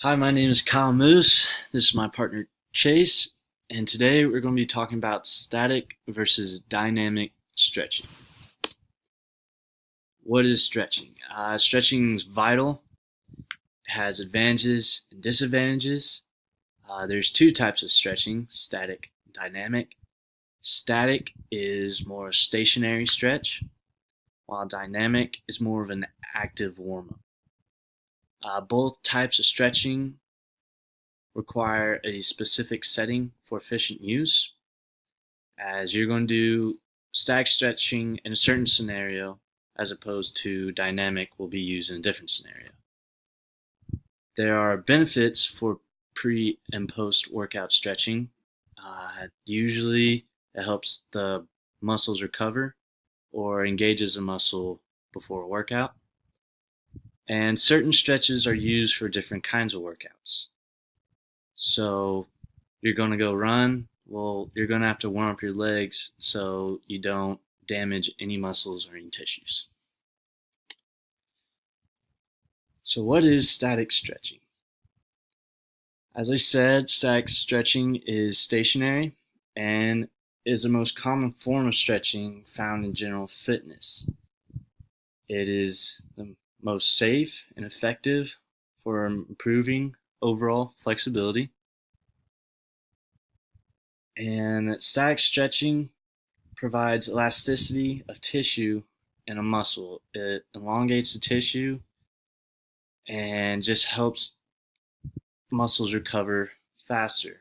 Hi, my name is Kyle Moose. This is my partner Chase, and today we're going to be talking about static versus dynamic stretching. What is stretching? Stretching is vital. It has advantages and disadvantages. There's two types of stretching: static and dynamic. Static is more stationary stretch, while dynamic is more of an active warm-up. Both types of stretching require a specific setting for efficient use, as you're going to do static stretching in a certain scenario as opposed to dynamic will be used in a different scenario. There are benefits for pre and post workout stretching. Usually it helps the muscles recover or engages a muscle before a workout. And certain stretches are used for different kinds of workouts. So you're going to go run. Well, you're going to have to warm up your legs so you don't damage any muscles or any tissues. So what is static stretching? As I said, static stretching is stationary and is the most common form of stretching found in general fitness. It is the most safe and effective for improving overall flexibility. And static stretching provides elasticity of tissue in a muscle. It elongates the tissue and just helps muscles recover faster.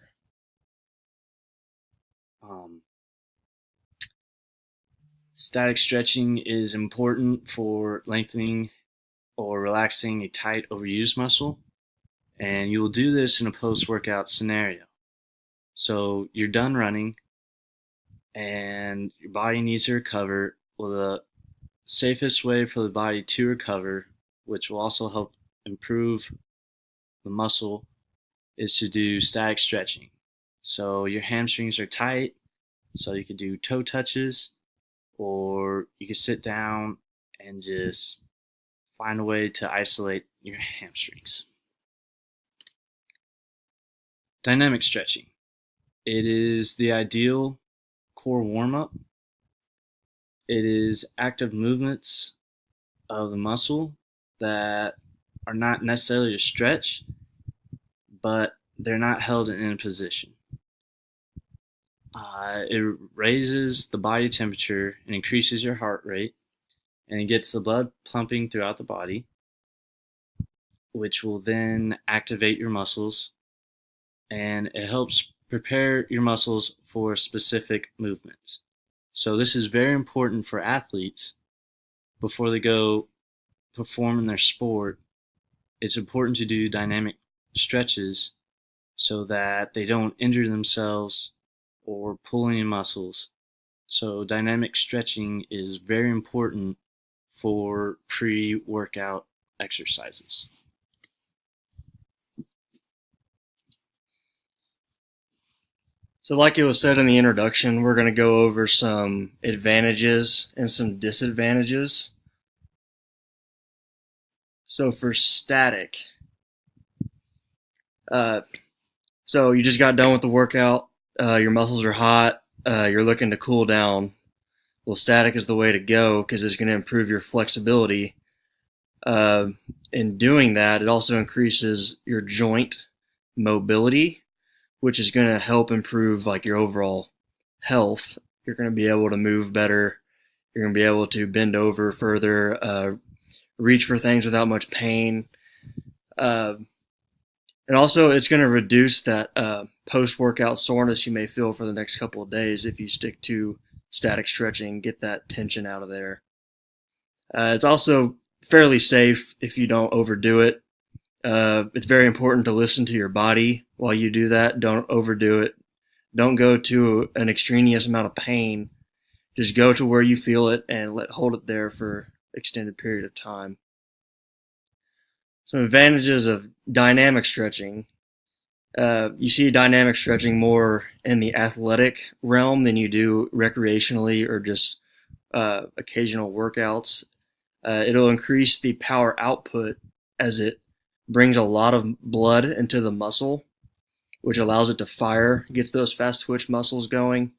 Static stretching is important for lengthening or relaxing a tight overused muscle, and you will do this in a post-workout scenario. So you're done running and your body needs to recover. Well, the safest way for the body to recover, which will also help improve the muscle, is to do static stretching. So your hamstrings are tight, so you could do toe touches, or you could sit down and just find a way to isolate your hamstrings. Dynamic stretching. It is the ideal core warm-up. It is active movements of the muscle that are not necessarily a stretch, but they're not held in a position. It raises the body temperature and increases your heart rate, and it gets the blood pumping throughout the body, which will then activate your muscles, and it helps prepare your muscles for specific movements. So this is very important for athletes before they go perform in their sport. It's important to do dynamic stretches so that they don't injure themselves or pull any muscles. So dynamic stretching is very important for pre-workout exercises. So, like it was said in the introduction, we're going to go over some advantages and some disadvantages. So, for static, uh, so you just got done with the workout, your muscles are hot, you're looking to cool down. Well, static is the way to go because it's going to improve your flexibility. In doing that, it also increases your joint mobility, which is going to help improve like your overall health. You're going to be able to move better. You're going to be able to bend over further, reach for things without much pain. And also, it's going to reduce that post-workout soreness you may feel for the next couple of days if you stick to static stretching, get that tension out of there. It's also fairly safe if you don't overdo it. It's very important to listen to your body while you do that. Don't overdo it. Don't go to an extraneous amount of pain. Just go to where you feel it and hold it there for an extended period of time. Some advantages of dynamic stretching. You see dynamic stretching more in the athletic realm than you do recreationally or just occasional workouts. It'll increase the power output as it brings a lot of blood into the muscle, which allows it to fire, gets those fast twitch muscles going.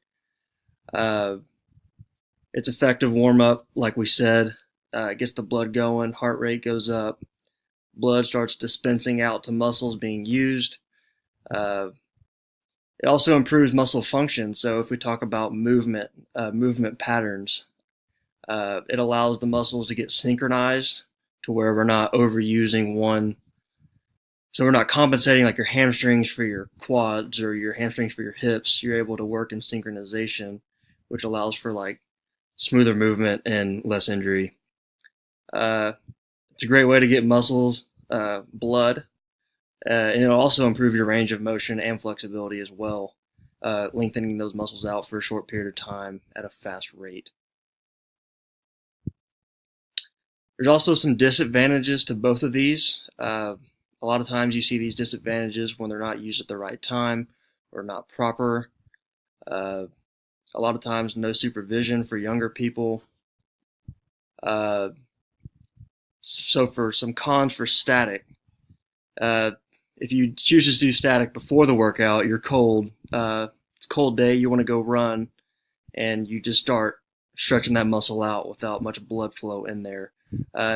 It's effective warm up, like we said. It gets the blood going, heart rate goes up, blood starts dispensing out to muscles being used. It also improves muscle function. So if we talk about movement patterns, it allows the muscles to get synchronized to where we're not overusing one. So we're not compensating like your hamstrings for your quads or your hamstrings for your hips. You're able to work in synchronization, which allows for like smoother movement and less injury. It's a great way to get muscles, blood, and it'll also improve your range of motion and flexibility as well, lengthening those muscles out for a short period of time at a fast rate. There's also some disadvantages to both of these. A lot of times you see these disadvantages when they're not used at the right time or not proper. A lot of times no supervision for younger people. So for some cons for static, if you choose to do static before the workout, you're cold. It's a cold day, you want to go run, and you just start stretching that muscle out without much blood flow in there.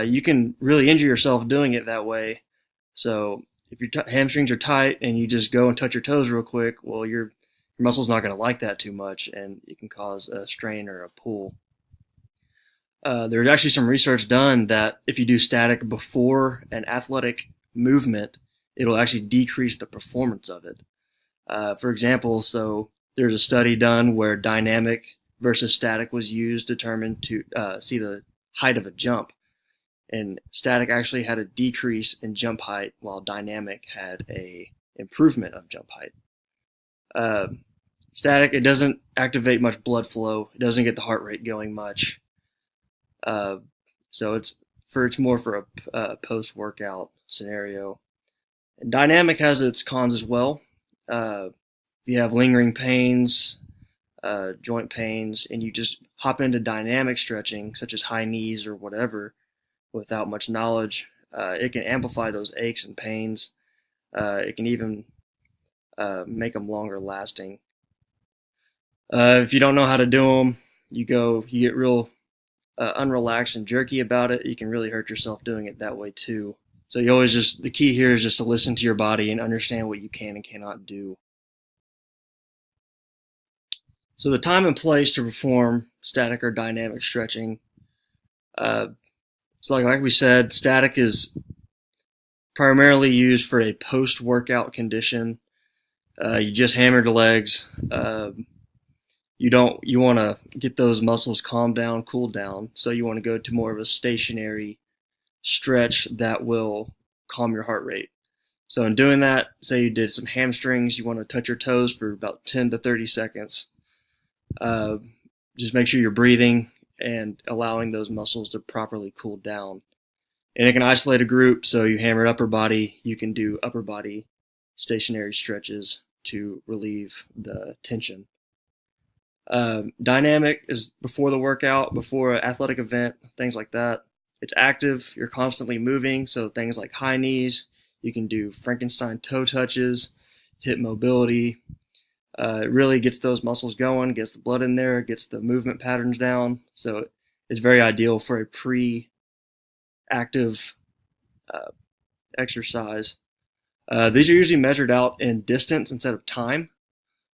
You can really injure yourself doing it that way. So if your hamstrings are tight and you just go and touch your toes real quick, well, your muscle's not going to like that too much, and it can cause a strain or a pull. There's actually some research done that if you do static before an athletic movement, it'll actually decrease the performance of it. For example, so there's a study done where dynamic versus static was used determined to see the height of a jump. And static actually had a decrease in jump height, while dynamic had a improvement of jump height. Static, it doesn't activate much blood flow. It doesn't get the heart rate going much. So it's more for a post-workout scenario. And dynamic has its cons as well. If you have lingering pains, joint pains, and you just hop into dynamic stretching, such as high knees or whatever, without much knowledge, it can amplify those aches and pains. It can even make them longer lasting. If you don't know how to do them, you get real unrelaxed and jerky about it. You can really hurt yourself doing it that way too. So the key here is just to listen to your body and understand what you can and cannot do. So the time and place to perform static or dynamic stretching. So like we said, static is primarily used for a post-workout condition. You just hammered the legs. You want to get those muscles calmed down, cooled down. So you want to go to more of a stationary stretch that will calm your heart rate. So in doing that, say you did some hamstrings, you want to touch your toes for about 10 to 30 seconds. Just make sure you're breathing and allowing those muscles to properly cool down. And it can isolate a group, so you hammer upper body, you can do upper body stationary stretches to relieve the tension. Dynamic is before the workout, before an athletic event, things like that. It's active, you're constantly moving, so things like high knees, you can do Frankenstein toe touches, hip mobility. It really gets those muscles going, gets the blood in there, gets the movement patterns down. So it's very ideal for a pre-active exercise. These are usually measured out in distance instead of time.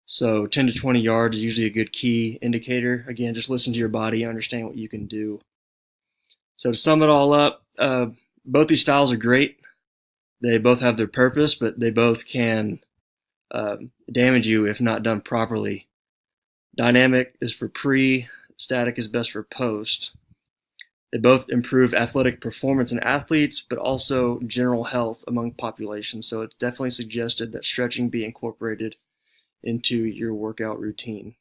So 10 to 20 yards is usually a good key indicator. Again, just listen to your body, understand what you can do. So to sum it all up, both these styles are great. They both have their purpose, but they both can damage you if not done properly. Dynamic is for pre, static is best for post. They both improve athletic performance in athletes, but also general health among populations. So it's definitely suggested that stretching be incorporated into your workout routine.